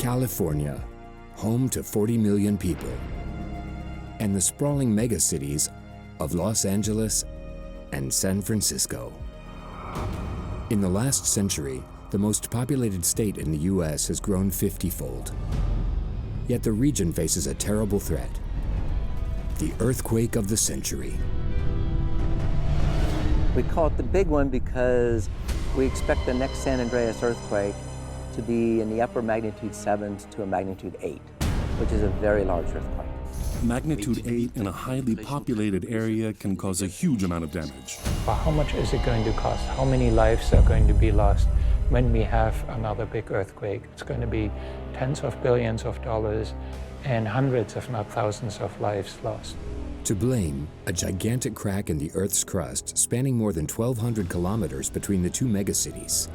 California, home to 40 million people, and the sprawling megacities of Los Angeles and San Francisco. In the last century, the most populated state in the US has grown 50-fold. Yet the region faces a terrible threat: the earthquake of the century. We call it the big one because we expect the next San Andreas earthquake to be in the upper magnitude 7s to a magnitude 8, which is a very large earthquake. Magnitude 8 in a highly populated area can cause a huge amount of damage. But how much is it going to cost? How many lives are going to be lost when we have another big earthquake? It's going to be tens of billions of dollars and hundreds, if not thousands, of lives lost. To blame, a gigantic crack in the Earth's crust spanning more than 1,200 kilometers between the two megacities.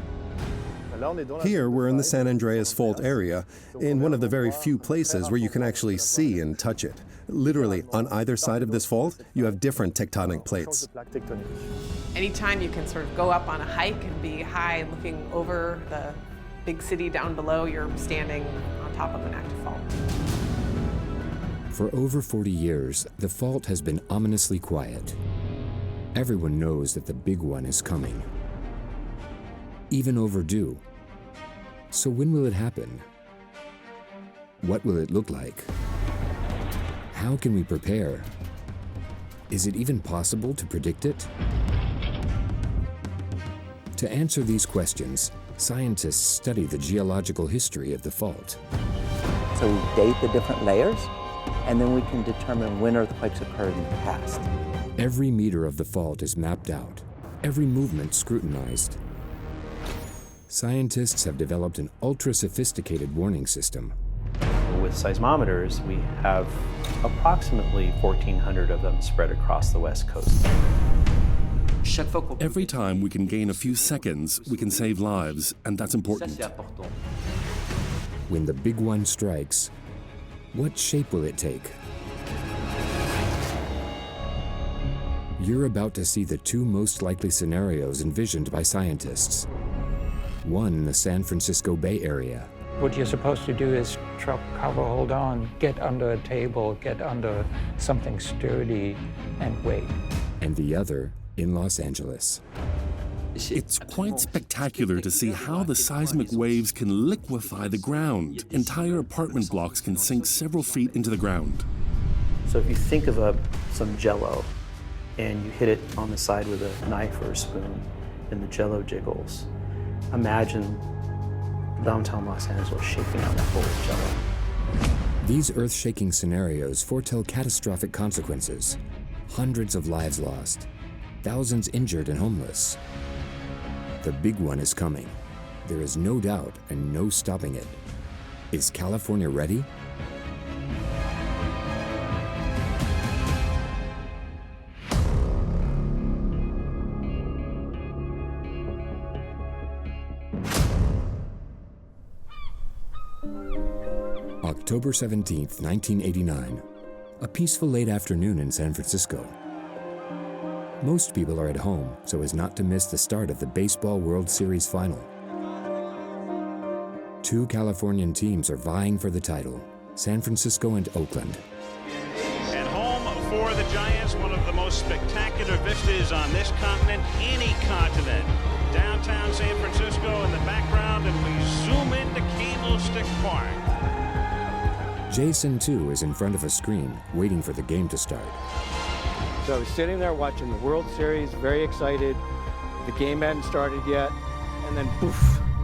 Here, we're in the San Andreas Fault area, in one of the very few places where you can actually see and touch it. Literally, on either side of this fault, you have different tectonic plates. Anytime you can sort of go up on a hike and be high looking over the big city down below, you're standing on top of an active fault. For over 40 years, the fault has been ominously quiet. Everyone knows that the big one is coming. Even overdue. So when will it happen? What will it look like? How can we prepare? Is it even possible to predict it? To answer these questions, scientists study the geological history of the fault. So we date the different layers, and then we can determine when earthquakes occurred in the past. Every meter of the fault is mapped out, every movement scrutinized. Scientists have developed an ultra-sophisticated warning system. With seismometers, we have approximately 1,400 of them spread across the West Coast. Every time we can gain a few seconds, we can save lives, and that's important. When the big one strikes, what shape will it take? You're about to see the two most likely scenarios envisioned by scientists. One in the San Francisco Bay Area. What you're supposed to do is drop, cover, hold on, get under a table, get under something sturdy, and wait. And the other in Los Angeles. It's quite spectacular to see how the seismic waves can liquefy the ground. Entire apartment blocks can sink several feet into the ground. So if you think of some Jell-O and you hit it on the side with a knife or a spoon and the Jell-O jiggles, imagine downtown Los Angeles shaking out that bowl of Jell-O. These earth-shaking scenarios foretell catastrophic consequences. Hundreds of lives lost, thousands injured and homeless. The big one is coming. There is no doubt and no stopping it. Is California ready? October 17th, 1989. A peaceful late afternoon in San Francisco. Most people are at home so as not to miss the start of the Baseball World Series final. Two Californian teams are vying for the title, San Francisco and Oakland. At home for the Giants, one of the most spectacular vistas on this continent, any continent. Downtown San Francisco in the background, and we zoom into Candlestick Park. Jason, too, is in front of a screen, waiting for the game to start. So I was sitting there watching the World Series, very excited. The game hadn't started yet, and then poof,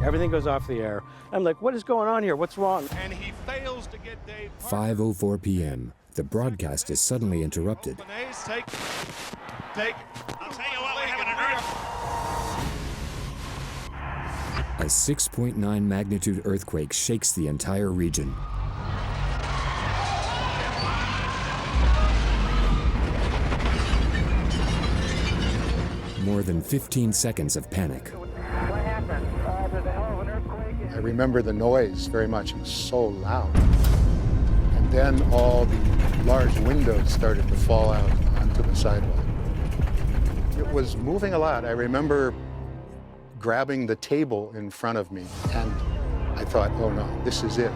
everything goes off the air. I'm like, what is going on here? What's wrong? And he fails to get Dave. 5:04 p.m. The broadcast is suddenly interrupted. Take. I'll tell you what, we're having an earthquake. A 6.9 magnitude earthquake shakes the entire region. More than 15 seconds of panic. What happened? There's a hell of an earthquake. I remember the noise very much. It was so loud. And then all the large windows started to fall out onto the sidewalk. It was moving a lot. I remember grabbing the table in front of me, and I thought, oh no, this is it.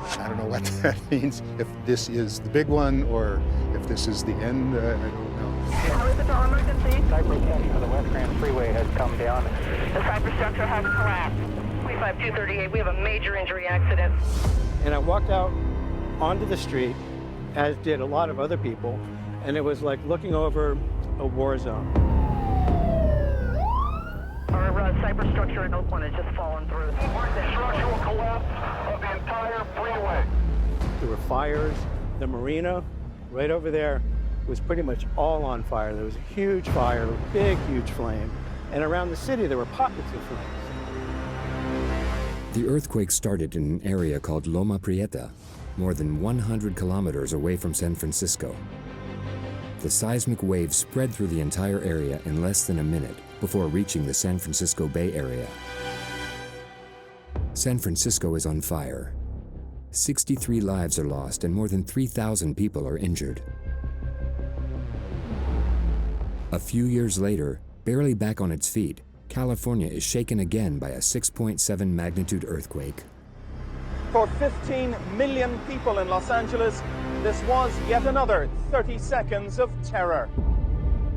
I don't know what that means, if this is the big one or if this is the end, I don't know. How is it to emergency? Cypress County for the West Grand Freeway has come down. The cyberstructure has collapsed. 25238, we have a major injury accident. And I walked out onto the street, as did a lot of other people, and it was like looking over a war zone. Our cyberstructure in Oakland has just fallen through. The structural collapse of the entire freeway. There were fires. The marina right over there was pretty much all on fire. There was a huge fire, a big, huge flame. And around the city, there were pockets of flames. The earthquake started in an area called Loma Prieta, more than 100 kilometers away from San Francisco. The seismic wave spread through the entire area in less than a minute before reaching the San Francisco Bay Area. San Francisco is on fire. 63 lives are lost and more than 3,000 people are injured. A few years later, barely back on its feet, California is shaken again by a 6.7 magnitude earthquake. For 15 million people in Los Angeles, this was yet another 30 seconds of terror.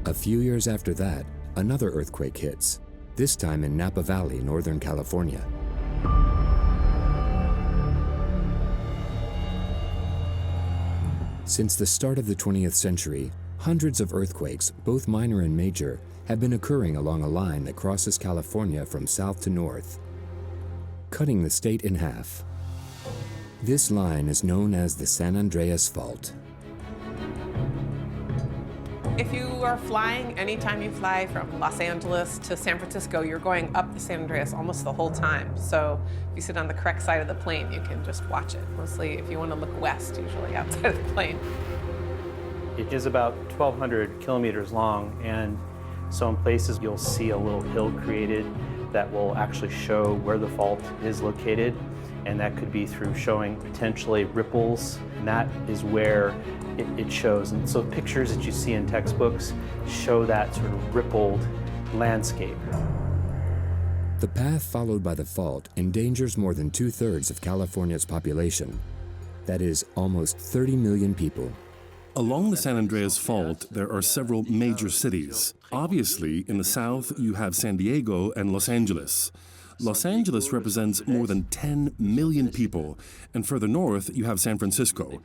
A few years after that, another earthquake hits, this time in Napa Valley, Northern California. Since the start of the 20th century, hundreds of earthquakes, both minor and major, have been occurring along a line that crosses California from south to north, cutting the state in half. This line is known as the San Andreas Fault. If you are flying, anytime you fly from Los Angeles to San Francisco, you're going up the San Andreas almost the whole time. So if you sit on the correct side of the plane, you can just watch it. Mostly if you want to look west, usually outside of the plane. It is about 1,200 kilometers long, and so in places you'll see a little hill created that will actually show where the fault is located, and that could be through showing potentially ripples, and that is where it shows. And so pictures that you see in textbooks show that sort of rippled landscape. The path followed by the fault endangers more than 2/3 of California's population. That is almost 30 million people. Along the San Andreas Fault, there are several major cities. Obviously, in the south, you have San Diego and Los Angeles. Los Angeles represents more than 10 million people, and further north, you have San Francisco.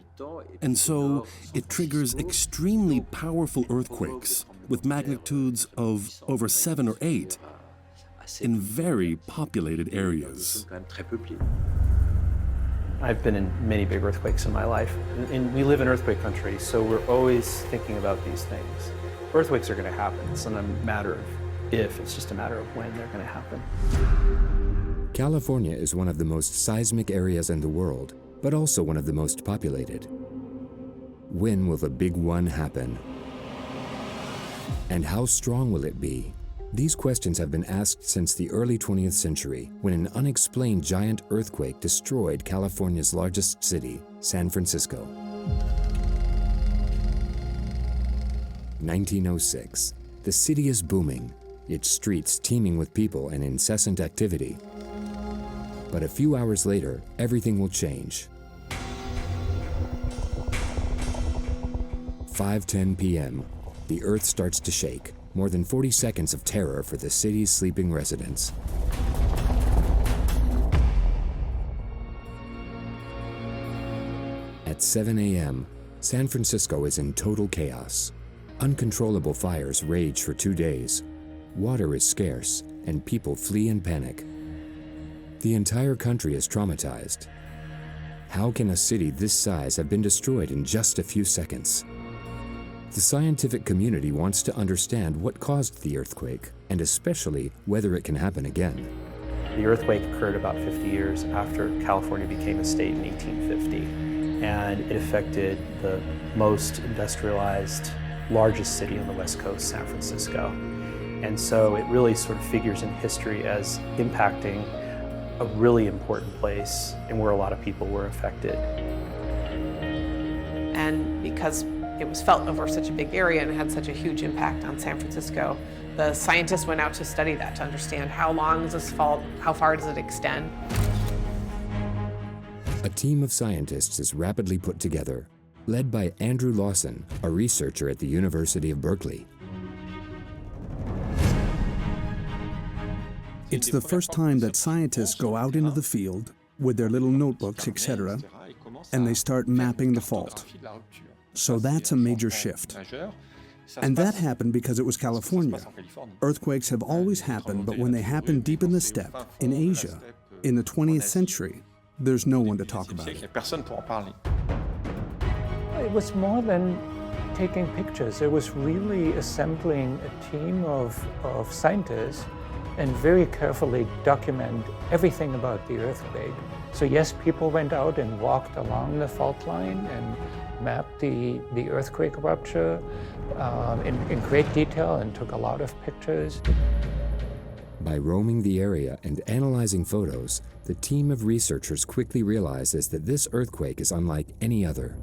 And so, it triggers extremely powerful earthquakes with magnitudes of over 7 or 8 in very populated areas. I've been in many big earthquakes in my life, and we live in earthquake country, so we're always thinking about these things. Earthquakes are going to happen. It's not a matter of if, it's just a matter of when they're going to happen. California is one of the most seismic areas in the world, but also one of the most populated. When will the big one happen? And how strong will it be? These questions have been asked since the early 20th century, when an unexplained giant earthquake destroyed California's largest city, San Francisco. 1906. The city is booming, its streets teeming with people and incessant activity. But a few hours later, everything will change. 5:10 p.m. The earth starts to shake. More than 40 seconds of terror for the city's sleeping residents. At 7 a.m., San Francisco is in total chaos. Uncontrollable fires rage for 2 days. Water is scarce, and people flee in panic. The entire country is traumatized. How can a city this size have been destroyed in just a few seconds? The scientific community wants to understand what caused the earthquake, and especially whether it can happen again. The earthquake occurred about 50 years after California became a state in 1850, and it affected the most industrialized, largest city on the West Coast, San Francisco. And so it really sort of figures in history as impacting a really important place and where a lot of people were affected. And because it was felt over such a big area and had such a huge impact on San Francisco, the scientists went out to study that, to understand how long is this fault, how far does it extend. A team of scientists is rapidly put together, led by Andrew Lawson, a researcher at the University of Berkeley. It's the first time that scientists go out into the field with their little notebooks, etc., and they start mapping the fault. So that's a major shift. And that happened because it was California. Earthquakes have always happened, but when they happen deep in the steppe, in Asia, in the 20th century, there's no one to talk about it. It was more than taking pictures. It was really assembling a team of scientists and very carefully document everything about the earthquake. So yes, people went out and walked along the fault line and mapped the earthquake rupture in great detail and took a lot of pictures. By roaming the area and analyzing photos, the team of researchers quickly realizes that this earthquake is unlike any other.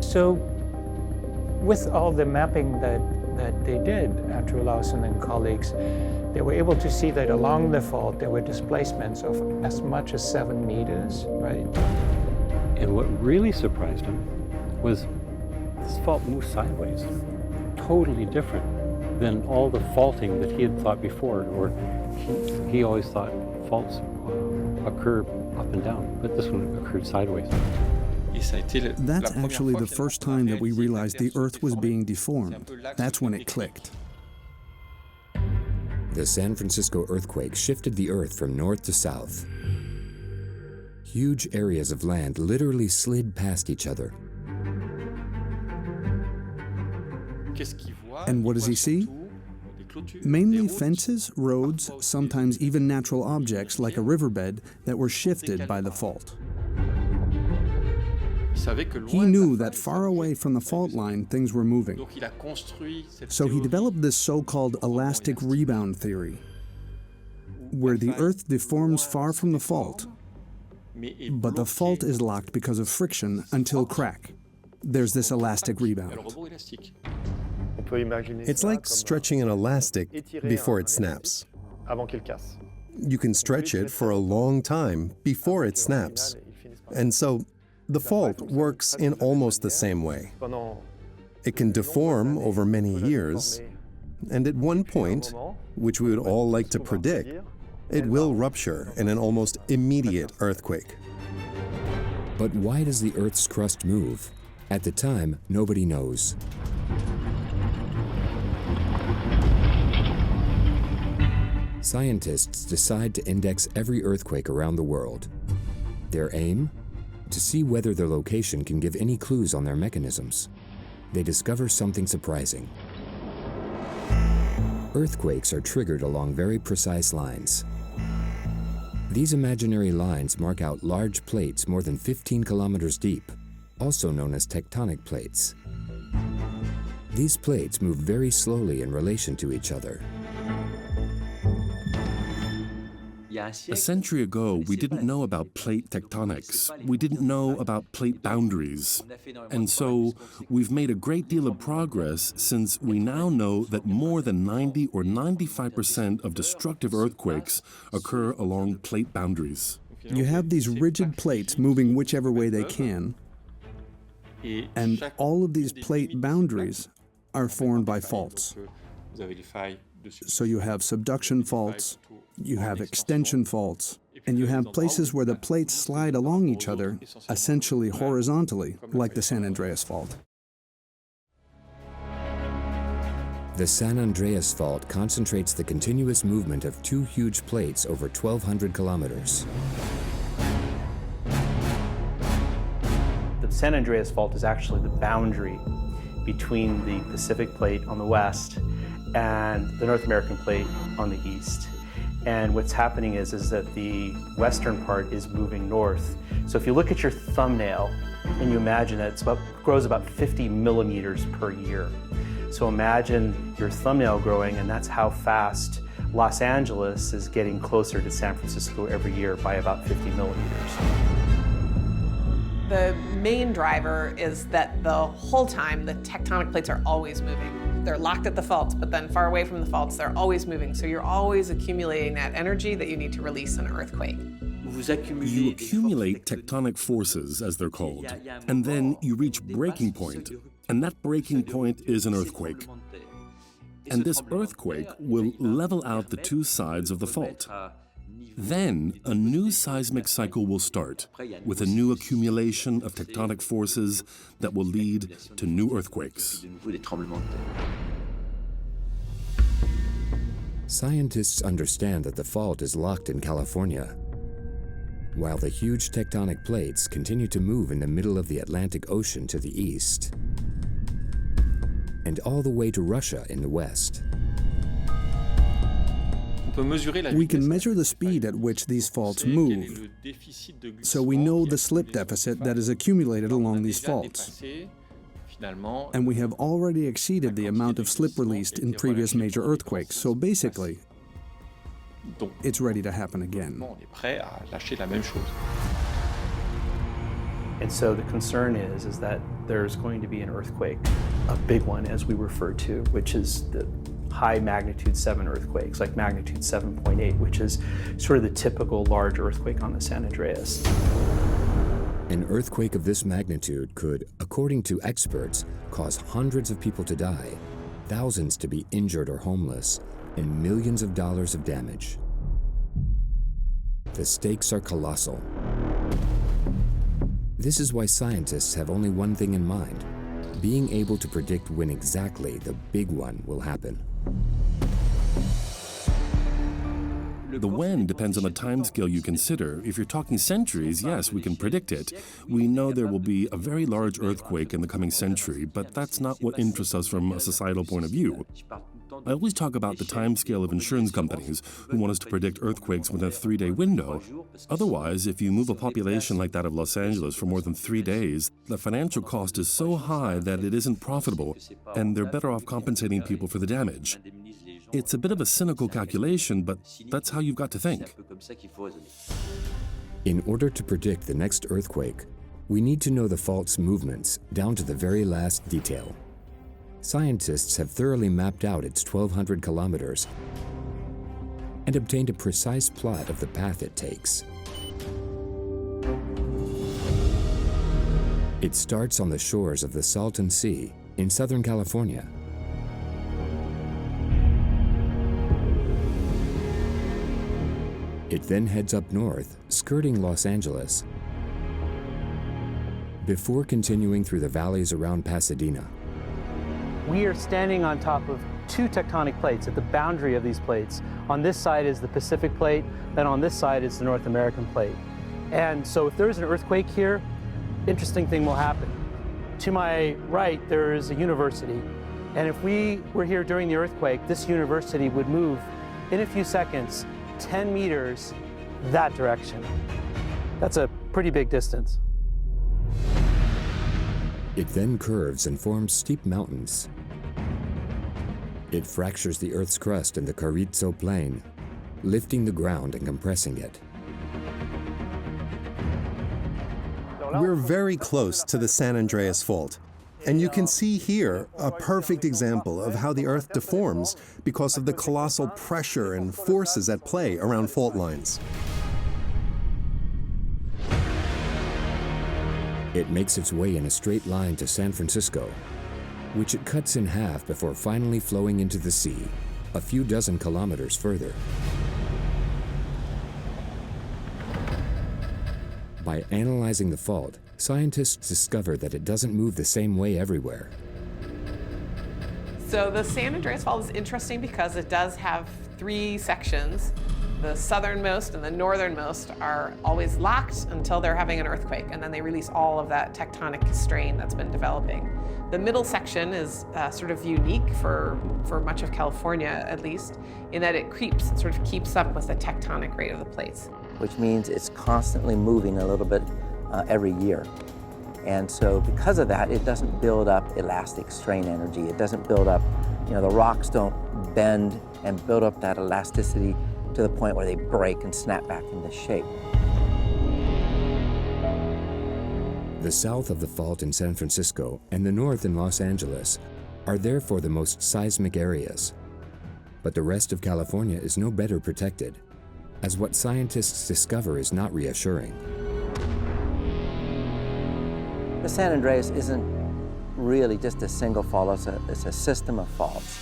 So with all the mapping that they did, Andrew Lawson and colleagues, they were able to see that along the fault there were displacements of as much as 7 meters, right? And what really surprised him was this fault moved sideways, totally different than all the faulting that he had thought before, or he always thought faults occur up and down, but this one occurred sideways. That's actually the first time that we realized the Earth was being deformed. That's when it clicked. The San Francisco earthquake shifted the Earth from north to south. Huge areas of land literally slid past each other. And what does he see? Mainly fences, roads, sometimes even natural objects like a riverbed that were shifted by the fault. He knew that far away from the fault line, things were moving. So he developed this so-called elastic rebound theory, where the Earth deforms far from the fault, but the fault is locked because of friction until crack. There's this elastic rebound. It's like stretching an elastic before it snaps. You can stretch it for a long time before it snaps. And so the fault works in almost the same way. It can deform over many years, and at one point, which we would all like to predict, it will rupture in an almost immediate earthquake. But why does the Earth's crust move? At the time, nobody knows. Scientists decide to index every earthquake around the world. Their aim? To see whether their location can give any clues on their mechanisms. They discover something surprising. Earthquakes are triggered along very precise lines. These imaginary lines mark out large plates more than 15 kilometers deep, also known as tectonic plates. These plates move very slowly in relation to each other. A century ago, we didn't know about plate tectonics. We didn't know about plate boundaries. And so we've made a great deal of progress since we now know that more than 90 or 95% of destructive earthquakes occur along plate boundaries. You have these rigid plates moving whichever way they can, and all of these plate boundaries are formed by faults. So you have subduction faults, you have extension faults, and you have places where the plates slide along each other, essentially horizontally, like the San Andreas Fault. The San Andreas Fault concentrates the continuous movement of 2 huge plates over 1,200 kilometers. The San Andreas Fault is actually the boundary between the Pacific Plate on the west and the North American Plate on the east. And what's happening is that the western part is moving north. So if you look at your thumbnail and you imagine that it grows about 50 millimeters per year. So imagine your thumbnail growing, and that's how fast Los Angeles is getting closer to San Francisco every year by about 50 millimeters. The main driver is that the whole time the tectonic plates are always moving. they're locked at the faults, but then far away from the faults, they're always moving. So you're always accumulating that energy that you need to release in an earthquake. You accumulate tectonic forces, as they're called, and then you reach breaking point, and that breaking point is an earthquake. And this earthquake will level out the two sides of the fault. Then a new seismic cycle will start, with a new accumulation of tectonic forces that will lead to new earthquakes. Scientists understand that the fault is locked in California, while the huge tectonic plates continue to move in the middle of the Atlantic Ocean to the east, and all the way to Russia in the west. We can measure the speed at which these faults move, so we know the slip deficit that is accumulated along these faults. And we have already exceeded the amount of slip released in previous major earthquakes, so basically, it's ready to happen again. And so the concern is that there's going to be an earthquake, a big one as we refer to, which is the high magnitude 7 earthquakes, like magnitude 7.8, which is sort of the typical large earthquake on the San Andreas. An earthquake of this magnitude could, according to experts, cause hundreds of people to die, thousands to be injured or homeless, and millions of dollars of damage. The stakes are colossal. This is why scientists have only one thing in mind: being able to predict when exactly the big one will happen. The when depends on the timescale you consider. If you're talking centuries, yes, we can predict it. We know there will be a very large earthquake in the coming century, but that's not what interests us from a societal point of view. I always talk about the timescale of insurance companies who want us to predict earthquakes within a 3-day window. Otherwise, if you move a population like that of Los Angeles for more than 3 days, the financial cost is so high that it isn't profitable, and they're better off compensating people for the damage. It's a bit of a cynical calculation, but that's how you've got to think. In order to predict the next earthquake, we need to know the fault's movements down to the very last detail. Scientists have thoroughly mapped out its 1,200 kilometers and obtained a precise plot of the path it takes. It starts on the shores of the Salton Sea in Southern California. It then heads up north, skirting Los Angeles, before continuing through the valleys around Pasadena. We are standing on top of 2 tectonic plates at the boundary of these plates. On this side is the Pacific plate, then on this side is the North American plate. And so if there's an earthquake here, interesting thing will happen. To my right, there is a university. And if we were here during the earthquake, this university would move in a few seconds 10 meters that direction. That's a pretty big distance. It then curves and forms steep mountains. It fractures the Earth's crust in the Carrizo Plain, lifting the ground and compressing it. We're very close to the San Andreas Fault, and you can see here a perfect example of how the Earth deforms because of the colossal pressure and forces at play around fault lines. It makes its way in a straight line to San Francisco, which it cuts in half before finally flowing into the sea, a few dozen kilometers further. By analyzing the fault, scientists discover that it doesn't move the same way everywhere. So the San Andreas Fault is interesting because it does have 3 sections. The southernmost and the northernmost are always locked until they're having an earthquake, and then they release all of that tectonic strain that's been developing. The middle section is sort of unique for much of California, at least, in that it sort of keeps up with the tectonic rate of the plates. Which means it's constantly moving a little bit every year. And so because of that, it doesn't build up elastic strain energy. It doesn't build up, the rocks don't bend and build up that elasticity to the point where they break and snap back into shape. The south of the fault in San Francisco and the north in Los Angeles are therefore the most seismic areas. But the rest of California is no better protected, as what scientists discover is not reassuring. The San Andreas isn't really just a single fault, it's a system of faults.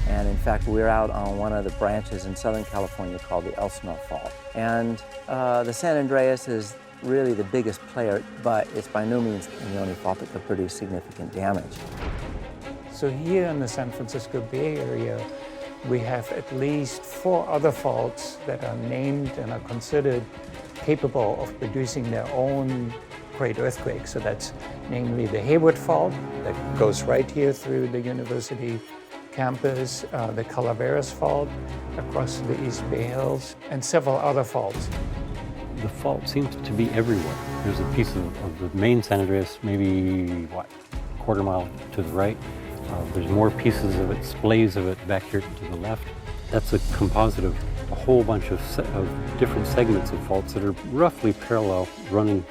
And in fact, we're out on one of the branches in Southern California called the Elsinore Fault. And the San Andreas is really the biggest player, but it's by no means the only fault that could produce significant damage. So here in the San Francisco Bay Area, we have at least 4 other faults that are named and are considered capable of producing their own great earthquakes. So that's namely the Hayward Fault that goes right here through the university campus, the Calaveras Fault across the East Bay Hills, and several other faults. The fault seems to be everywhere. There's a piece of the main San Andreas, maybe, what, a quarter mile to the right. There's more pieces of it, splays of it back here to the left. That's a composite of a whole bunch of different segments of faults that are roughly parallel, running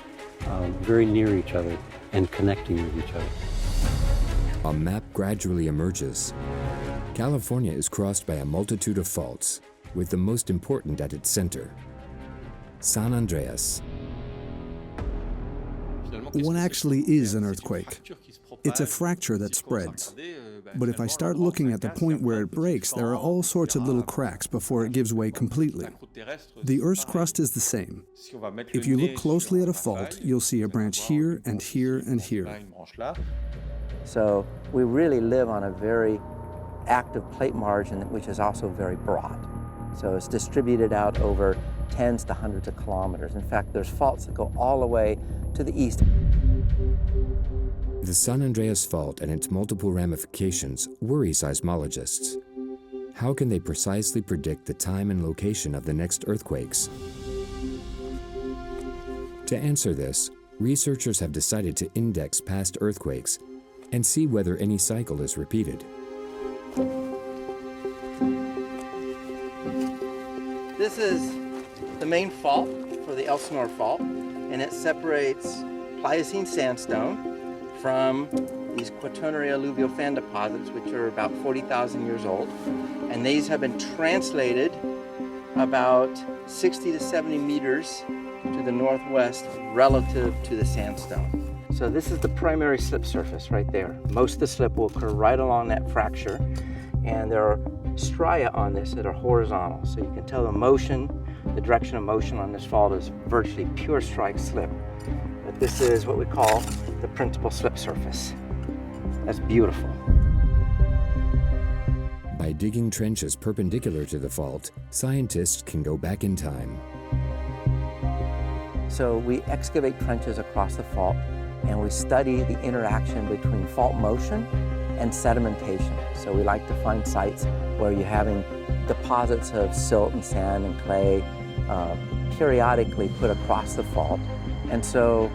very near each other and connecting with each other. A map gradually emerges. California is crossed by a multitude of faults, with the most important at its center, San Andreas. What actually is an earthquake? It's a fracture that spreads. But if I start looking at the point where it breaks, there are all sorts of little cracks before it gives way completely. The Earth's crust is the same. If you look closely at a fault, you'll see a branch here and here and here. So we really live on a very active plate margin, which is also very broad. So it's distributed out over tens to hundreds of kilometers. In fact, there's faults that go all the way to the east. The San Andreas Fault and its multiple ramifications worry seismologists. How can they precisely predict the time and location of the next earthquakes? To answer this, researchers have decided to index past earthquakes and see whether any cycle is repeated. This is the main fault for the Elsinore Fault, and it separates Pliocene sandstone from these Quaternary alluvial fan deposits, which are about 40,000 years old. And these have been translated about 60 to 70 meters to the northwest relative to the sandstone. So this is the primary slip surface right there. Most of the slip will occur right along that fracture, and there are stria on this that are horizontal. So you can tell the motion, the direction of motion on this fault is virtually pure strike slip. But this is what we call the principal slip surface. That's beautiful. By digging trenches perpendicular to the fault, scientists can go back in time. So we excavate trenches across the fault, and we study the interaction between fault motion and sedimentation. So we like to find sites where you're having deposits of silt and sand and clay periodically put across the fault. And so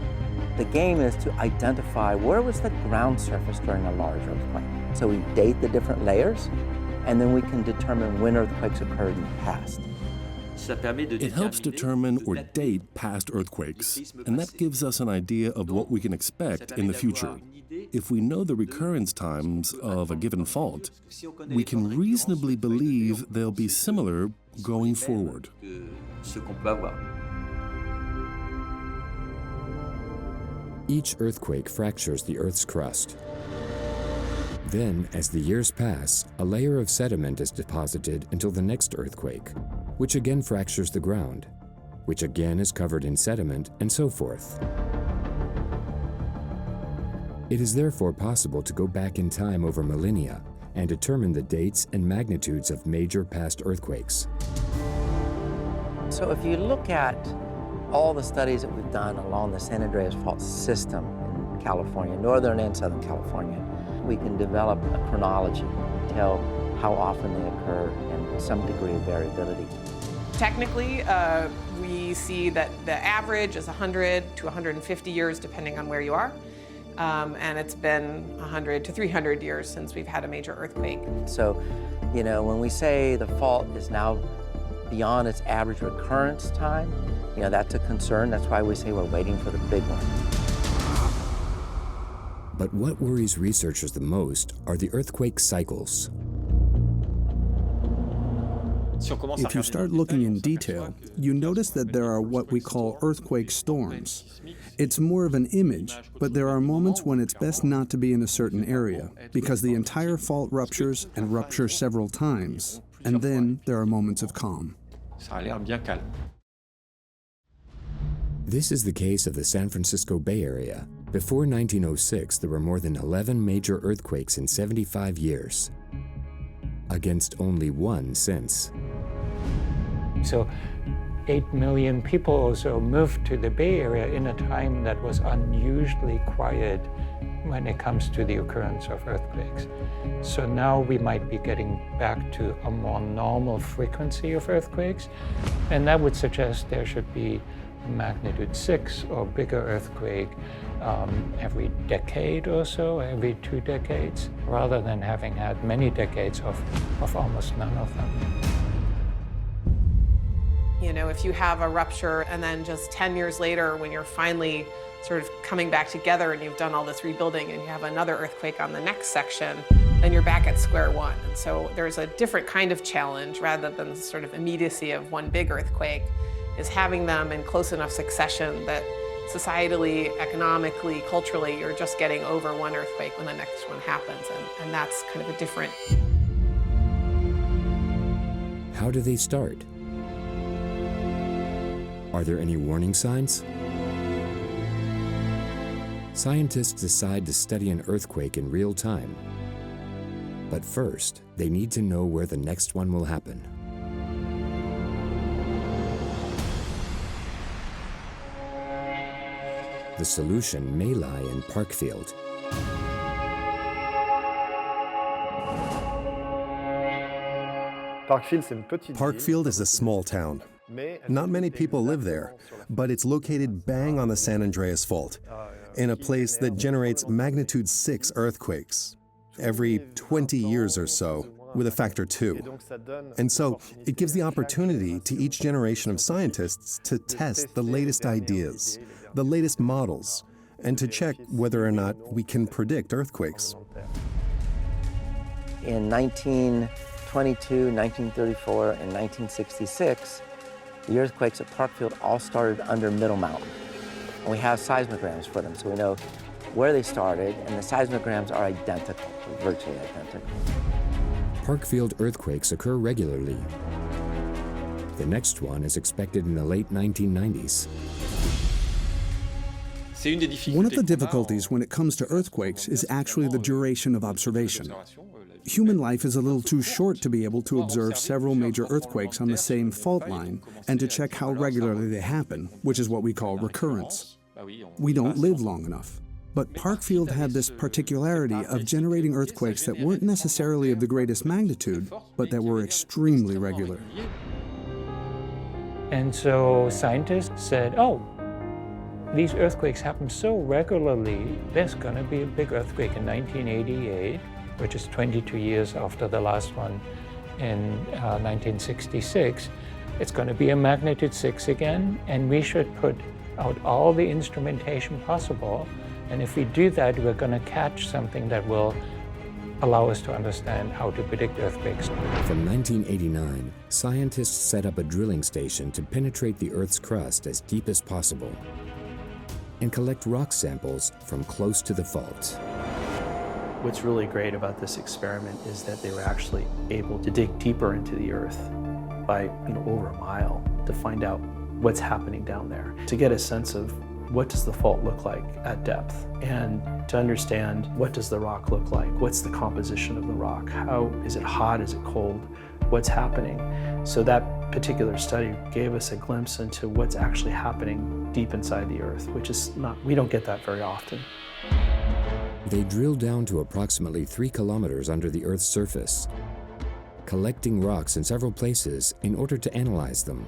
the game is to identify where was the ground surface during a large earthquake. So we date the different layers, and then we can determine when earthquakes occurred in the past. It helps determine or date past earthquakes, and that gives us an idea of what we can expect in the future. If we know the recurrence times of a given fault, we can reasonably believe they'll be similar going forward. Each earthquake fractures the Earth's crust. Then, as the years pass, a layer of sediment is deposited until the next earthquake, which again fractures the ground, which again is covered in sediment, and so forth. It is therefore possible to go back in time over millennia and determine the dates and magnitudes of major past earthquakes. So if you look at all the studies that we've done along the San Andreas Fault system in California, Northern and Southern California, we can develop a chronology, tell how often they occur, and some degree of variability. Technically, we see that the average is 100 to 150 years, depending on where you are. And it's been 100 to 300 years since we've had a major earthquake. So, you know, when we say the fault is now beyond its average recurrence time, you know, that's a concern. That's why we say we're waiting for the big one. But what worries researchers the most are the earthquake cycles. If you start looking in detail, you notice that there are what we call earthquake storms. It's more of an image, but there are moments when it's best not to be in a certain area, because the entire fault ruptures and ruptures several times, and then there are moments of calm. This is the case of the San Francisco Bay Area. Before 1906, there were more than 11 major earthquakes in 75 years, against only one since. So 8 million people or so moved to the Bay Area in a time that was unusually quiet when it comes to the occurrence of earthquakes. So now we might be getting back to a more normal frequency of earthquakes, and that would suggest there should be a magnitude 6 or bigger earthquake every decade or so, every 2 decades, rather than having had many decades of almost none of them. You know, if you have a rupture and then just 10 years later, when you're finally sort of coming back together and you've done all this rebuilding and you have another earthquake on the next section, then you're back at square one. And so there's a different kind of challenge rather than the sort of immediacy of one big earthquake, is having them in close enough succession that societally, economically, culturally, you're just getting over one earthquake when the next one happens. And that's kind of a different. How do they start? Are there any warning signs? Scientists decide to study an earthquake in real time. But first, they need to know where the next one will happen. The solution may lie in Parkfield. Parkfield is a small town. Not many people live there, but it's located bang on the San Andreas Fault, in a place that generates magnitude 6 earthquakes every 20 years or so, with a factor 2. And so it gives the opportunity to each generation of scientists to test the latest ideas, the latest models, and to check whether or not we can predict earthquakes. In 1922, 1934, and 1966, the earthquakes at Parkfield all started under Middle Mountain. And we have seismograms for them, so we know where they started, and the seismograms are identical, virtually identical. Parkfield earthquakes occur regularly. The next one is expected in the late 1990s. One of the difficulties when it comes to earthquakes is actually the duration of observation. Human life is a little too short to be able to observe several major earthquakes on the same fault line and to check how regularly they happen, which is what we call recurrence. We don't live long enough. But Parkfield had this particularity of generating earthquakes that weren't necessarily of the greatest magnitude, but that were extremely regular. And so scientists said, oh, these earthquakes happen so regularly, there's going to be a big earthquake in 1988, which is 22 years after the last one in 1966. It's going to be a magnitude 6 again, and we should put out all the instrumentation possible. And if we do that, we're going to catch something that will allow us to understand how to predict earthquakes. From 1989, scientists set up a drilling station to penetrate the Earth's crust as deep as possible and collect rock samples from close to the fault. What's really great about this experiment is that they were actually able to dig deeper into the Earth by over a mile to find out what's happening down there, to get a sense of what does the fault look like at depth, and to understand what does the rock look like, what's the composition of the rock, how is it hot, is it cold, what's happening. So that particular study gave us a glimpse into what's actually happening deep inside the Earth, which is we don't get that very often. They drilled down to approximately 3 kilometers under the Earth's surface, collecting rocks in several places in order to analyze them.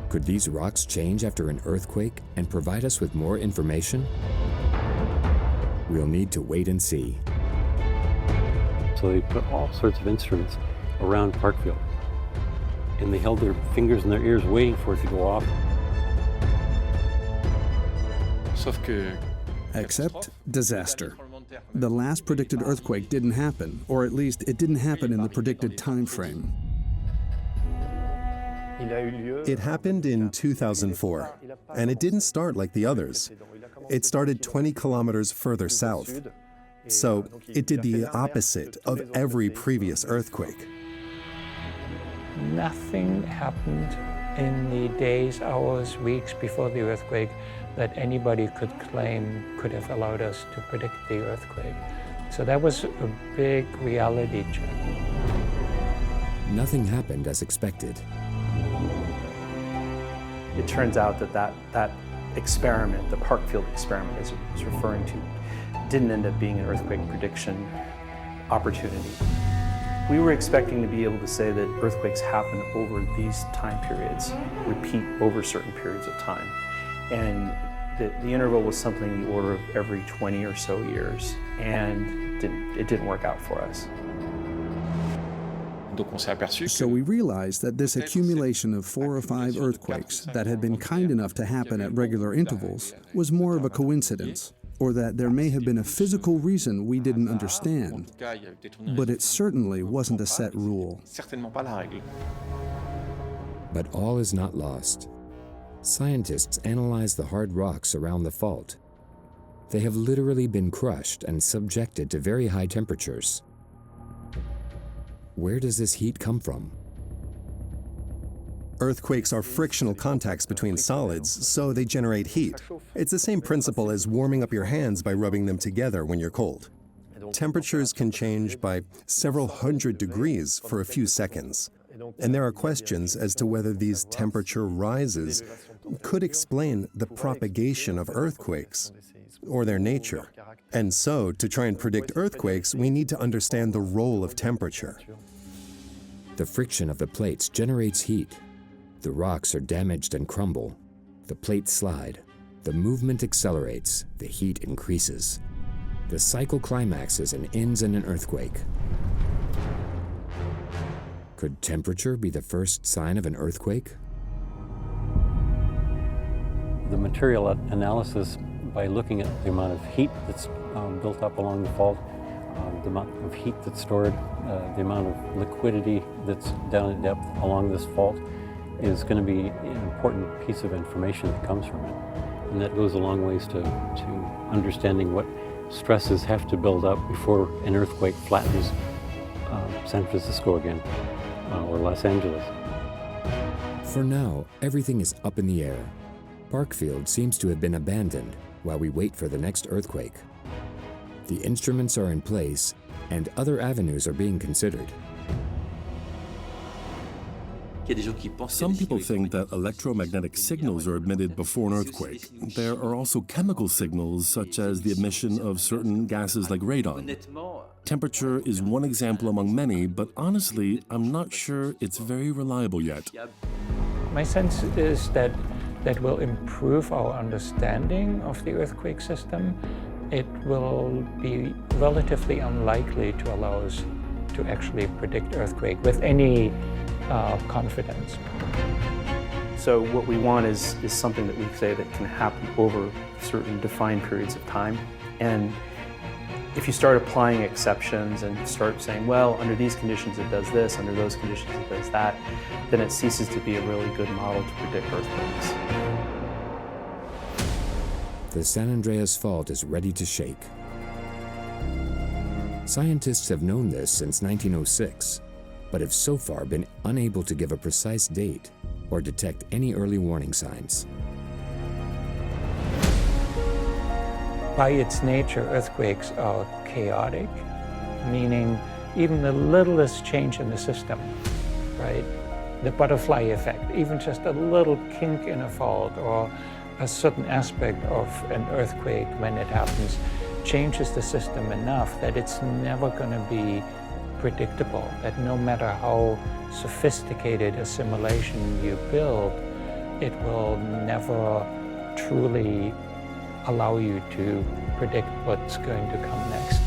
Could these rocks change after an earthquake and provide us with more information? We'll need to wait and see. So they put all sorts of instruments around Parkfield, and they held their fingers in their ears waiting for it to go off. Except disaster. The last predicted earthquake didn't happen, or at least it didn't happen in the predicted time frame. It happened in 2004, and it didn't start like the others. It started 20 kilometers further south. So it did the opposite of every previous earthquake. Nothing happened in the days, hours, weeks before the earthquake that anybody could claim could have allowed us to predict the earthquake. So that was a big reality check. Nothing happened as expected. It turns out that experiment, the Parkfield experiment as it was referring to, didn't end up being an earthquake prediction opportunity. We were expecting to be able to say that earthquakes happen over these time periods, repeat over certain periods of time. And the interval was something in the order of every 20 or so years, and it didn't work out for us. So we realized that this accumulation of 4 or 5 earthquakes that had been kind enough to happen at regular intervals was more of a coincidence, or that there may have been a physical reason we didn't understand, but it certainly wasn't a set rule. But all is not lost. Scientists analyze the hard rocks around the fault. They have literally been crushed and subjected to very high temperatures. Where does this heat come from? Earthquakes are frictional contacts between solids, so they generate heat. It's the same principle as warming up your hands by rubbing them together when you're cold. Temperatures can change by several hundred degrees for a few seconds. And there are questions as to whether these temperature rises could explain the propagation of earthquakes or their nature. And so, to try and predict earthquakes, we need to understand the role of temperature. The friction of the plates generates heat. The rocks are damaged and crumble. The plates slide. The movement accelerates. The heat increases. The cycle climaxes and ends in an earthquake. Could temperature be the first sign of an earthquake? The material analysis, by looking at the amount of heat that's built up along the fault, the amount of heat that's stored, the amount of liquidity that's down at depth along this fault, is going to be an important piece of information that comes from it. And that goes a long ways to understanding what stresses have to build up before an earthquake flattens San Francisco again, or Los Angeles. For now, everything is up in the air. Parkfield seems to have been abandoned while we wait for the next earthquake. The instruments are in place, and other avenues are being considered. Some people think that electromagnetic signals are emitted before an earthquake. There are also chemical signals, such as the emission of certain gases like radon. Temperature is one example among many, but honestly, I'm not sure it's very reliable yet. My sense is that will improve our understanding of the earthquake system. It will be relatively unlikely to allow us to actually predict earthquake with any confidence. So what we want is something that we say that can happen over certain defined periods of time. And if you start applying exceptions and start saying, well, under these conditions it does this, under those conditions it does that, then it ceases to be a really good model to predict earthquakes. The San Andreas Fault is ready to shake. Scientists have known this since 1906, but have so far been unable to give a precise date or detect any early warning signs. By its nature, earthquakes are chaotic, meaning even the littlest change in the system, right? The butterfly effect, even just a little kink in a fault or a certain aspect of an earthquake when it happens changes the system enough that it's never going to be predictable, that no matter how sophisticated a simulation you build, it will never truly allow you to predict what's going to come next.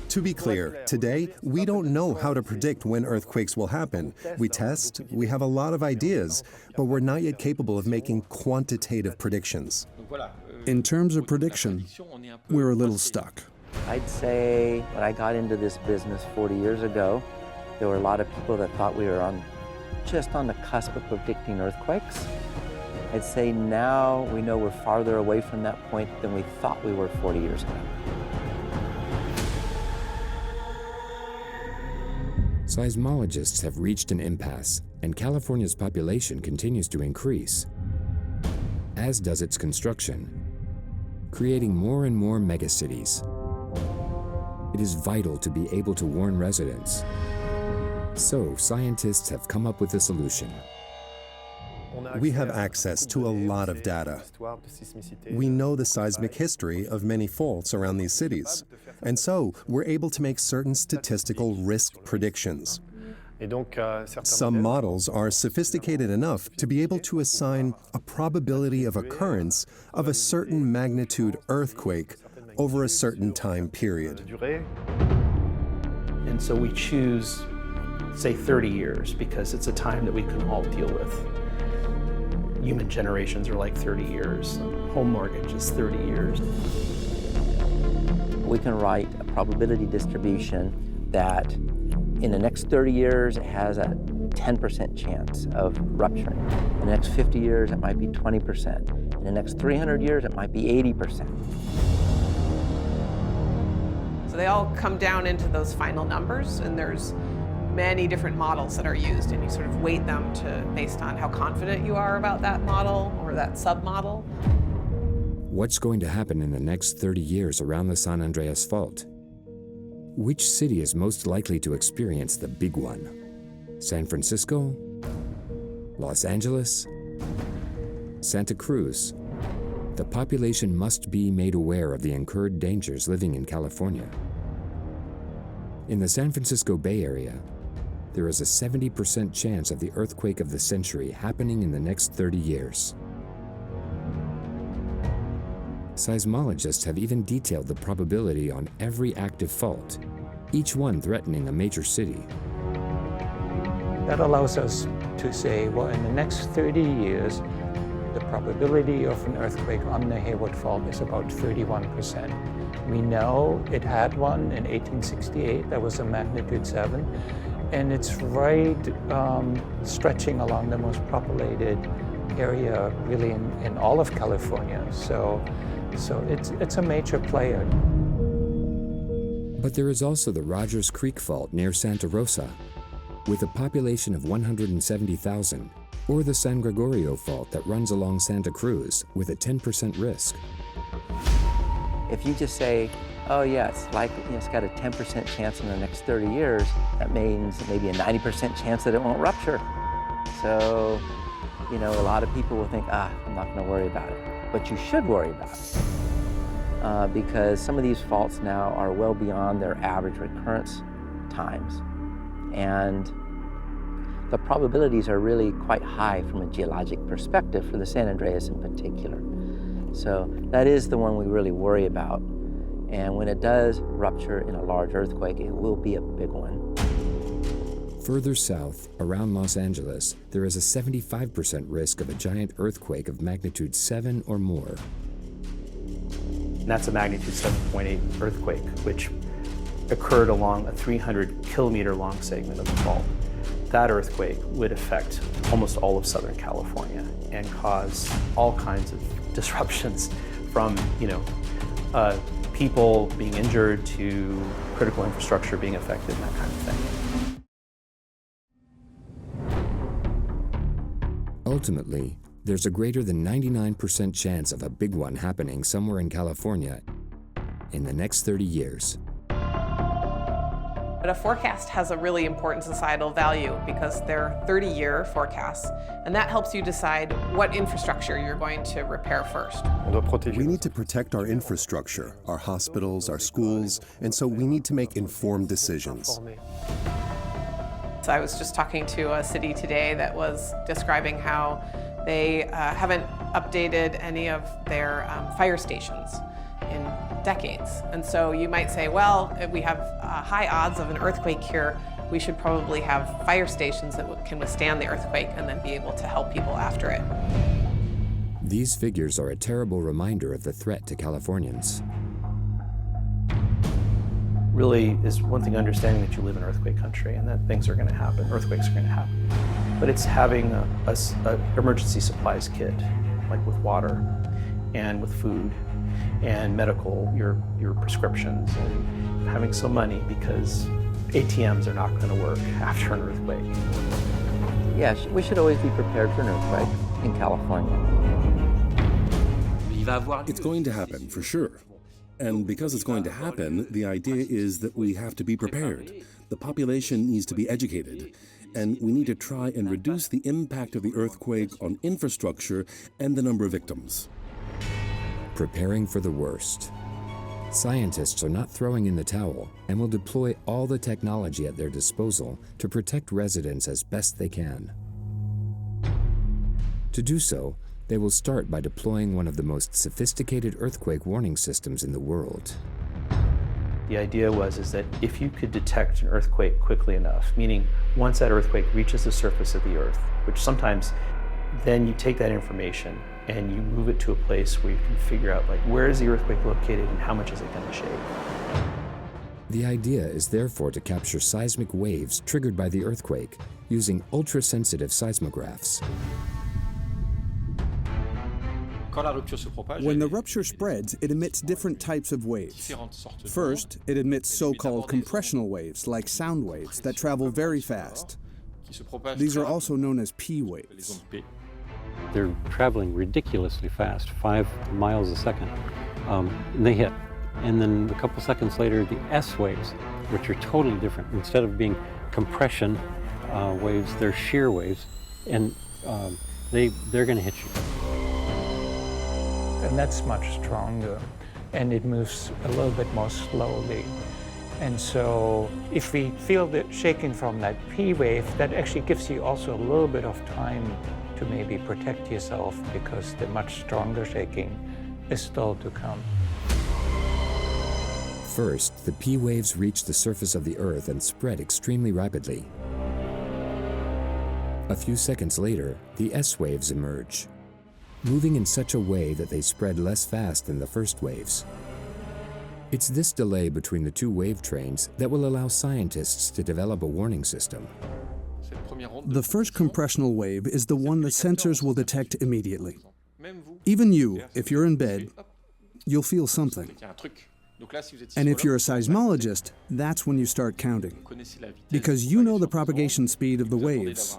To be clear, today, we don't know how to predict when earthquakes will happen. We test, we have a lot of ideas, but we're not yet capable of making quantitative predictions. In terms of prediction, we're a little stuck. I'd say when I got into this business 40 years ago, there were a lot of people that thought we were just on the cusp of predicting earthquakes. I'd say now we know we're farther away from that point than we thought we were 40 years ago. Seismologists have reached an impasse, and California's population continues to increase, as does its construction, creating more and more megacities. It is vital to be able to warn residents. So, scientists have come up with a solution. We have access to a lot of data. We know the seismic history of many faults around these cities, and so we're able to make certain statistical risk predictions. Some models are sophisticated enough to be able to assign a probability of occurrence of a certain magnitude earthquake over a certain time period. And so we choose, say, 30 years because it's a time that we can all deal with. Human generations are like 30 years. Home mortgage is 30 years. We can write a probability distribution that in the next 30 years, it has a 10% chance of rupturing. In the next 50 years, it might be 20%. In the next 300 years, it might be 80%. So they all come down into those final numbers, and there's many different models that are used, and you sort of weight them based on how confident you are about that model or that submodel. What's going to happen in the next 30 years around the San Andreas Fault? Which city is most likely to experience the big one? San Francisco? Los Angeles? Santa Cruz? The population must be made aware of the incurred dangers living in California. In the San Francisco Bay Area, there is a 70% chance of the earthquake of the century happening in the next 30 years. Seismologists have even detailed the probability on every active fault, each one threatening a major city. That allows us to say, well, in the next 30 years, the probability of an earthquake on the Hayward Fault is about 31%. We know it had one in 1868, that was a magnitude 7, and it's right stretching along the most populated area really in all of California. So it's a major player. But there is also the Rogers Creek Fault near Santa Rosa, with a population of 170,000, or the San Gregorio Fault that runs along Santa Cruz with a 10% risk. If you just say, oh yeah, it's got a 10% chance in the next 30 years, that means maybe a 90% chance that it won't rupture. So, a lot of people will think, I'm not going to worry about it. But you should worry about it because some of these faults now are well beyond their average recurrence times. And the probabilities are really quite high from a geologic perspective for the San Andreas in particular. So that is the one we really worry about. And when it does rupture in a large earthquake, it will be a big one. Further south, around Los Angeles, there is a 75% risk of a giant earthquake of magnitude 7 or more. And that's a magnitude 7.8 earthquake, which occurred along a 300-kilometer long segment of the fault. That earthquake would affect almost all of Southern California and cause all kinds of disruptions from, people being injured to critical infrastructure being affected and that kind of thing. Ultimately, there's a greater than 99% chance of a big one happening somewhere in California in the next 30 years. But a forecast has a really important societal value because they're 30-year forecasts, and that helps you decide what infrastructure you're going to repair first. We need to protect our infrastructure, our hospitals, our schools, and so we need to make informed decisions. So I was just talking to a city today that was describing how they haven't updated any of their fire stations in decades. And so you might say, well, if we have high odds of an earthquake here, we should probably have fire stations that can withstand the earthquake and then be able to help people after it. These figures are a terrible reminder of the threat to Californians. Really is one thing understanding that you live in earthquake country and that things are going to happen, earthquakes are going to happen. But it's having a emergency supplies kit, like with water and with food and medical, your prescriptions, and having some money because ATMs are not going to work after an earthquake. Yes, we should always be prepared for an earthquake in California. It's going to happen, for sure. And because it's going to happen, the idea is that we have to be prepared. The population needs to be educated. And we need to try and reduce the impact of the earthquake on infrastructure and the number of victims. Preparing for the worst. Scientists are not throwing in the towel and will deploy all the technology at their disposal to protect residents as best they can. To do so, they will start by deploying one of the most sophisticated earthquake warning systems in the world. The idea is that if you could detect an earthquake quickly enough, meaning once that earthquake reaches the surface of the earth, which sometimes then you take that information and you move it to a place where you can figure out like where is the earthquake located and how much is it going to shake. The idea is therefore to capture seismic waves triggered by the earthquake using ultra-sensitive seismographs. When the rupture spreads, it emits different types of waves. First, it emits so-called compressional waves, like sound waves, that travel very fast. These are also known as P waves. They're traveling ridiculously fast, 5 miles a second. And they hit. And then a couple seconds later, the S waves, which are totally different. Instead of being compression waves, they're shear waves. And they're going to hit you. And that's much stronger, and it moves a little bit more slowly. And so if we feel the shaking from that P wave, that actually gives you also a little bit of time to maybe protect yourself because the much stronger shaking is still to come. First, the P waves reach the surface of the Earth and spread extremely rapidly. A few seconds later, the S waves emerge, moving in such a way that they spread less fast than the first waves. It's this delay between the two wave trains that will allow scientists to develop a warning system. The first compressional wave is the one the sensors will detect immediately. Even you, if you're in bed, you'll feel something. And if you're a seismologist, that's when you start counting. Because you know the propagation speed of the waves.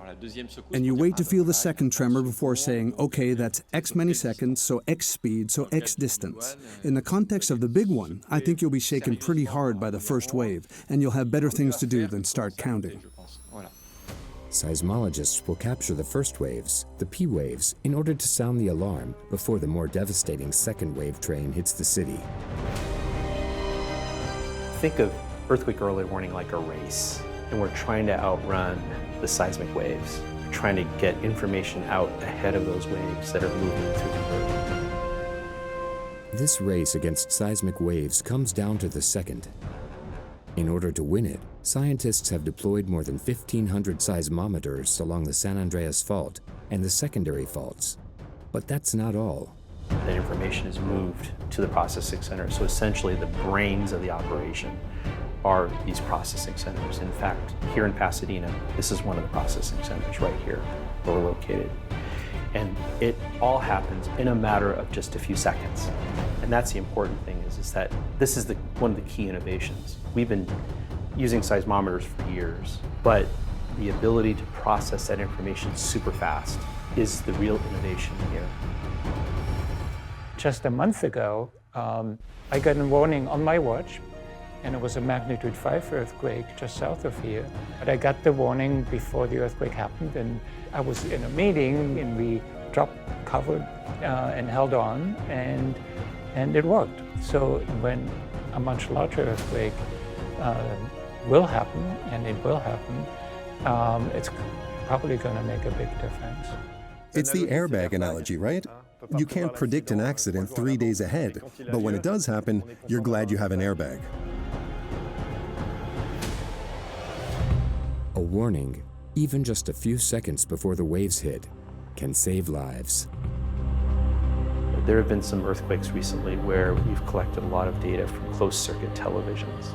And you wait to feel the second tremor before saying, okay, that's X many seconds, so X speed, so X distance. In the context of the big one, I think you'll be shaken pretty hard by the first wave, and you'll have better things to do than start counting. Seismologists will capture the first waves, the P waves, in order to sound the alarm before the more devastating second wave train hits the city. Think of earthquake early warning like a race, and we're trying to outrun the seismic waves, trying to get information out ahead of those waves that are moving through the earth. This race against seismic waves comes down to the second. In order to win it, scientists have deployed more than 1,500 seismometers along the San Andreas Fault and the secondary faults. But that's not all. That information is moved to the processing center. So essentially the brains of the operation are these processing centers. In fact, here in Pasadena, this is one of the processing centers right here where we're located. And it all happens in a matter of just a few seconds. And that's the important thing is that this is one of the key innovations. We've been using seismometers for years, but the ability to process that information super fast is the real innovation here. Just a month ago, I got a warning on my watch, and it was a magnitude 5 earthquake just south of here. But I got the warning before the earthquake happened, and I was in a meeting, and we dropped, covered, and held on, and it worked. So when a much larger earthquake will happen, and it will happen, it's probably going to make a big difference. It's the airbag analogy, right? You can't predict an accident 3 days ahead, but when it does happen, you're glad you have an airbag. A warning, even just a few seconds before the waves hit, can save lives. There have been some earthquakes recently where we've collected a lot of data from closed circuit televisions,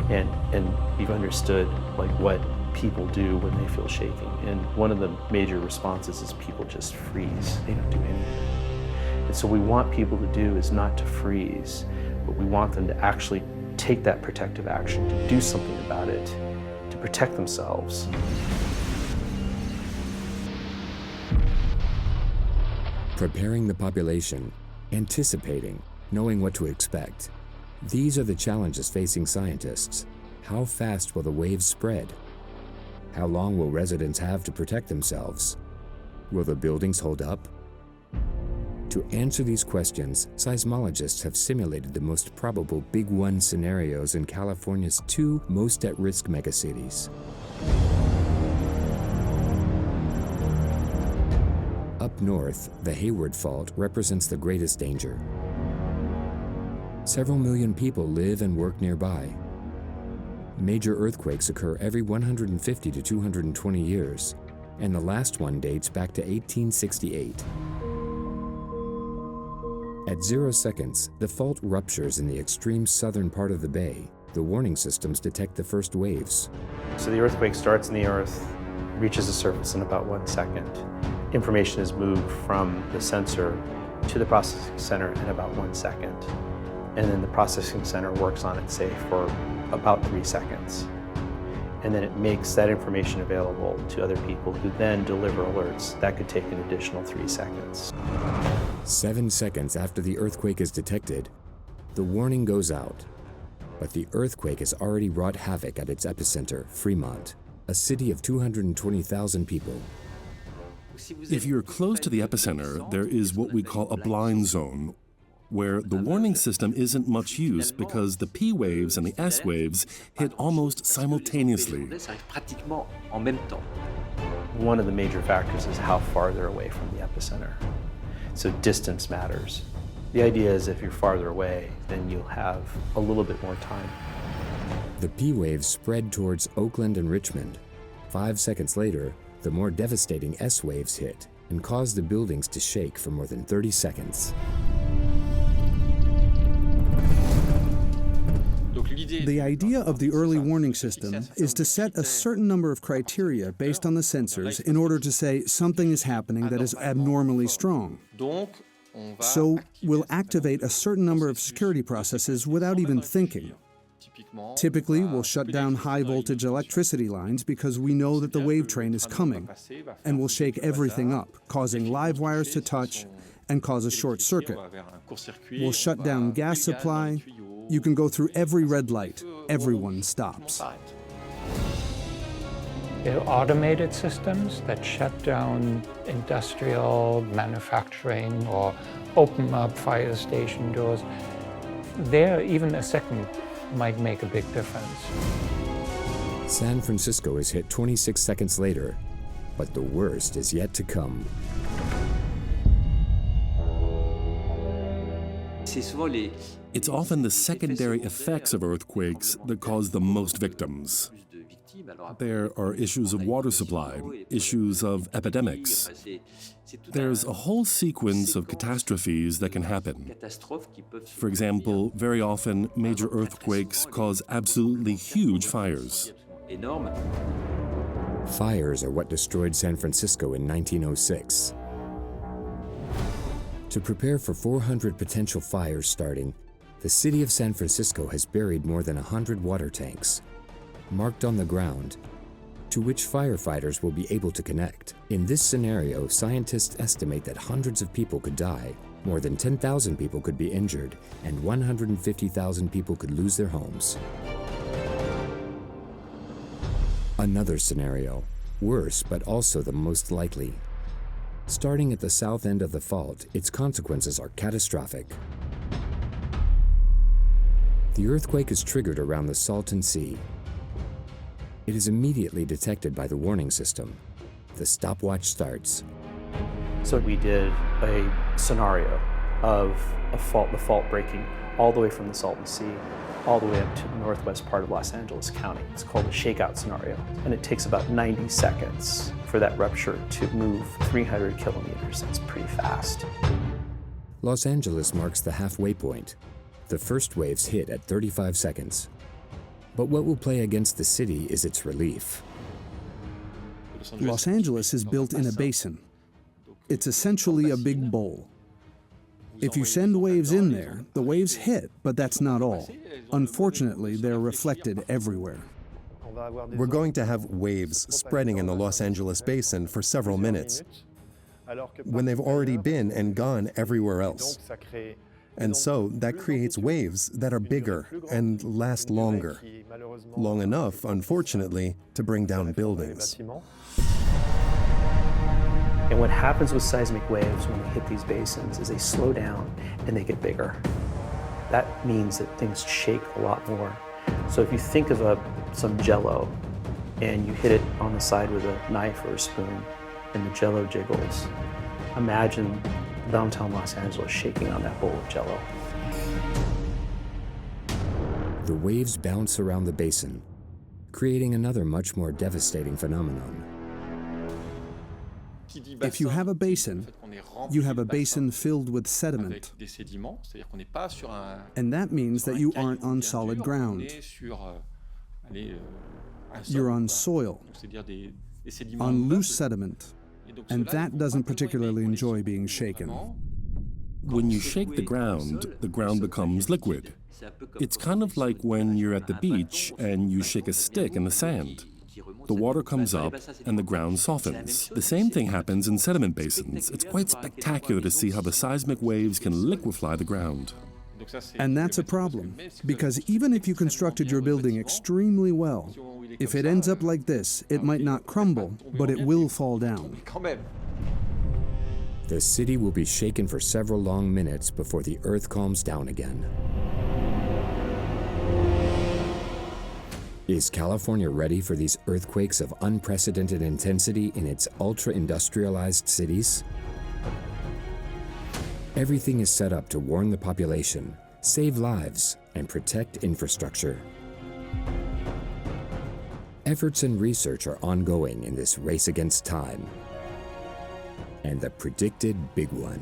and we've understood like what people do when they feel shaking. And one of the major responses is people just freeze. They don't do anything. And so what we want people to do is not to freeze, but we want them to actually take that protective action, to do something about it, to protect themselves. Preparing the population, anticipating, knowing what to expect. These are the challenges facing scientists. How fast will the waves spread? How long will residents have to protect themselves? Will the buildings hold up? To answer these questions, seismologists have simulated the most probable Big One scenarios in California's 2 most at-risk megacities. Up north, the Hayward Fault represents the greatest danger. Several million people live and work nearby. Major earthquakes occur every 150 to 220 years, and the last one dates back to 1868. At 0 seconds, the fault ruptures in the extreme southern part of the bay. The warning systems detect the first waves. So the earthquake starts in the earth, reaches the surface in about 1 second. Information is moved from the sensor to the processing center in about 1 second. And then the processing center works on it, say, for about 3 seconds. And then it makes that information available to other people who then deliver alerts. That could take an additional 3 seconds. 7 seconds after the earthquake is detected, the warning goes out. But the earthquake has already wrought havoc at its epicenter, Fremont, a city of 220,000 people. If you're close to the epicenter, there is what we call a blind zone, where the warning system isn't much use because the P waves and the S waves hit almost simultaneously. One of the major factors is how far they're away from the epicenter. So distance matters. The idea is if you're farther away, then you'll have a little bit more time. The P waves spread towards Oakland and Richmond. 5 seconds later, the more devastating S waves hit and caused the buildings to shake for more than 30 seconds. The idea of the early warning system is to set a certain number of criteria based on the sensors in order to say something is happening that is abnormally strong. So we'll activate a certain number of security processes without even thinking. Typically, we'll shut down high-voltage electricity lines because we know that the wave train is coming, and we'll shake everything up, causing live wires to touch and cause a short circuit. We'll shut down gas supply. You can go through every red light. Everyone stops. There are automated systems that shut down industrial manufacturing or open up fire station doors. There, even a second might make a big difference. San Francisco is hit 26 seconds later, but the worst is yet to come. It's often the secondary effects of earthquakes that cause the most victims. There are issues of water supply, issues of epidemics. There's a whole sequence of catastrophes that can happen. For example, very often, major earthquakes cause absolutely huge fires. Fires are what destroyed San Francisco in 1906. To prepare for 400 potential fires starting, the city of San Francisco has buried more than 100 water tanks, marked on the ground, to which firefighters will be able to connect. In this scenario, scientists estimate that hundreds of people could die, more than 10,000 people could be injured, and 150,000 people could lose their homes. Another scenario, worse but also the most likely. Starting at the south end of the fault, its consequences are catastrophic. The earthquake is triggered around the Salton Sea. It is immediately detected by the warning system. The stopwatch starts. So we did a scenario of the fault breaking all the way from the Salton Sea, all the way up to the northwest part of Los Angeles County. It's called a shakeout scenario, and it takes about 90 seconds for that rupture to move 300 kilometers. That's pretty fast. Los Angeles marks the halfway point. The first waves hit at 35 seconds. But what will play against the city is its relief. Los Angeles is built in a basin. It's essentially a big bowl. If you send waves in there, the waves hit, but that's not all. Unfortunately, they're reflected everywhere. We're going to have waves spreading in the Los Angeles basin for several minutes, when they've already been and gone everywhere else. And so that creates waves that are bigger and last longer. Long enough, unfortunately, to bring down buildings. And what happens with seismic waves when they hit these basins is they slow down and they get bigger. That means that things shake a lot more. So if you think of some jello and you hit it on the side with a knife or a spoon and the jello jiggles, imagine downtown Los Angeles shaking on that bowl of jello. The waves bounce around the basin, creating another much more devastating phenomenon. If you have a basin, you have a basin filled with sediment. And that means that you aren't on solid ground. You're on soil, on loose sediment, and that doesn't particularly enjoy being shaken. When you shake the ground becomes liquid. It's kind of like when you're at the beach and you shake a stick in the sand. The water comes up and the ground softens. The same thing happens in sediment basins. It's quite spectacular to see how the seismic waves can liquefy the ground. And that's a problem, because even if you constructed your building extremely well, if it ends up like this, it might not crumble, but it will fall down. The city will be shaken for several long minutes before the earth calms down again. Is California ready for these earthquakes of unprecedented intensity in its ultra-industrialized cities? Everything is set up to warn the population, save lives, and protect infrastructure. Efforts and research are ongoing in this race against time. And the predicted big one.